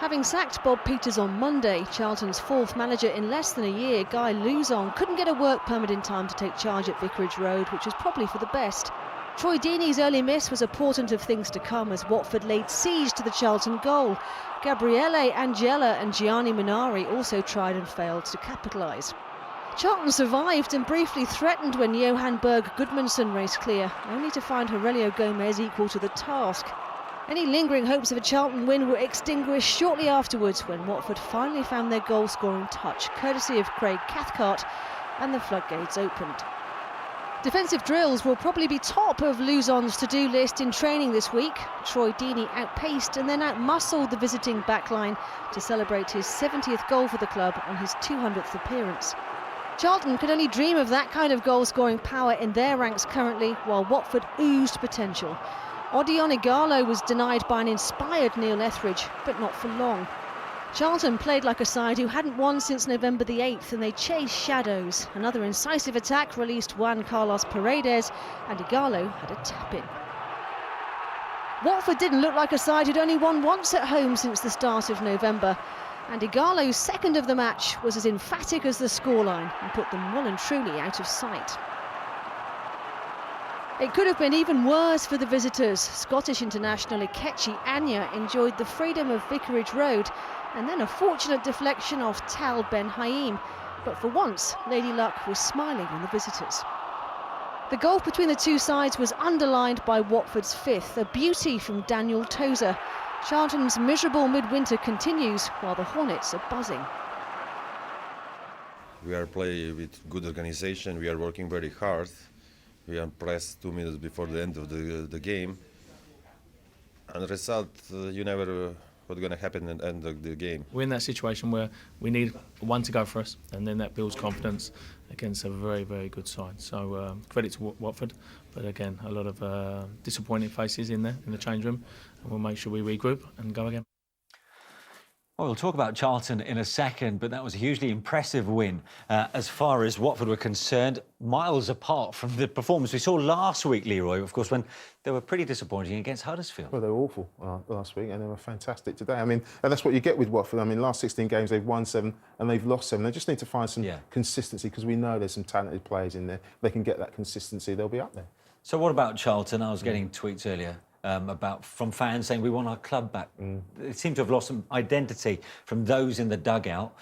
Having sacked Bob Peters on Monday, Charlton's fourth manager in less than a year, Ighalo, couldn't get a work permit in time to take charge at Vicarage Road, which was probably for the best. Troy Deeney's early miss was a portent of things to come as Watford laid siege to the Charlton goal. Gabriele Angela and Gianni Minari also tried and failed to capitalise. Charlton survived and briefly threatened when Johan Berg Gudmundsson raced clear, only to find Aurelio Gomez equal to the task. Any lingering hopes of a Charlton win were extinguished shortly afterwards when Watford finally found their goal-scoring touch, courtesy of Craig Cathcart, and the floodgates opened. Defensive drills will probably be top of Luzon's to-do list in training this week. Troy Deeney outpaced and then outmuscled the visiting backline to celebrate his 70th goal for the club on his 200th appearance. Charlton could only dream of that kind of goal-scoring power in their ranks currently, while Watford oozed potential. Odion Ighalo was denied by an inspired Neil Etheridge, but not for long. Charlton played like a side who hadn't won since November the 8th, and they chased shadows. Another incisive attack released Juan Carlos Paredes, and Ighalo had a tap-in. Watford didn't look like a side who'd only won once at home since the start of November, and Ighalo's second of the match was as emphatic as the scoreline and put them well and truly out of sight. It could have been even worse for the visitors. Scottish international Ikechi Anya enjoyed the freedom of Vicarage Road and then a fortunate deflection off Tal Ben Haim. But for once, Lady Luck was smiling on the visitors. The gulf between the two sides was underlined by Watford's fifth, a beauty from Daniel Tozser. Charlton's miserable midwinter continues while the Hornets are buzzing. We are playing with good organisation, we are working very hard. We are pressed 2 minutes before the end of the game. And the result, you never what's going to happen at the end of the game. We're in that situation where we need one to go for us, and then that builds confidence against a very, very good side. So credit to Watford, but again, a lot of disappointing faces in there, in the change room, and we'll make sure we regroup and go again. Well, we'll talk about Charlton in a second, but that was a hugely impressive win as far as Watford were concerned, miles apart from the performance we saw last week, Leroy, of course, when they were pretty disappointing against Huddersfield. Well, they were awful last week, and they were fantastic today. I mean, and that's what you get with Watford. I mean, last 16 games, they've won 7 and they've lost 7. They just need to find some consistency, because we know there's some talented players in there. If they can get that consistency, they'll be up there. So what about Charlton? I was getting tweets earlier from fans saying we want our club back. They seem to have lost some identity from those in the dugout.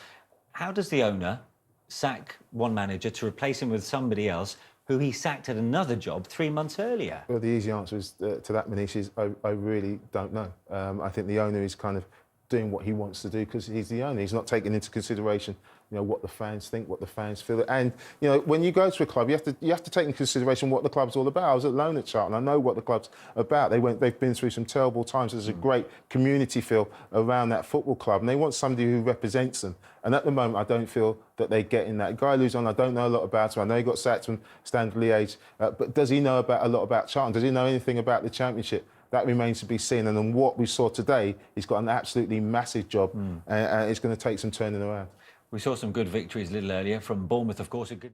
How does the owner sack one manager to replace him with somebody else who he sacked at another job 3 months earlier? Well, the easy answer is, to that, Manish, is I really don't know. I think the owner is kind of doing what he wants to do because he's the owner. He's not taking into consideration, what the fans think, what the fans feel. And, when you go to a club, you have to take into consideration what the club's all about. I was at loan at Charlton. I know what the club's about. They've been through some terrible times. There's a great community feel around that football club, and they want somebody who represents them. And at the moment, I don't feel that they're getting that. Guy Luzon, I don't know a lot about him. I know he got sacked from Standard Liège, but does he know a lot about Charlton? Does he know anything about the Championship? That remains to be seen. And then what we saw today, he's got an absolutely massive job, and it's going to take some turning around. We saw some good victories a little earlier from Bournemouth, of course. A good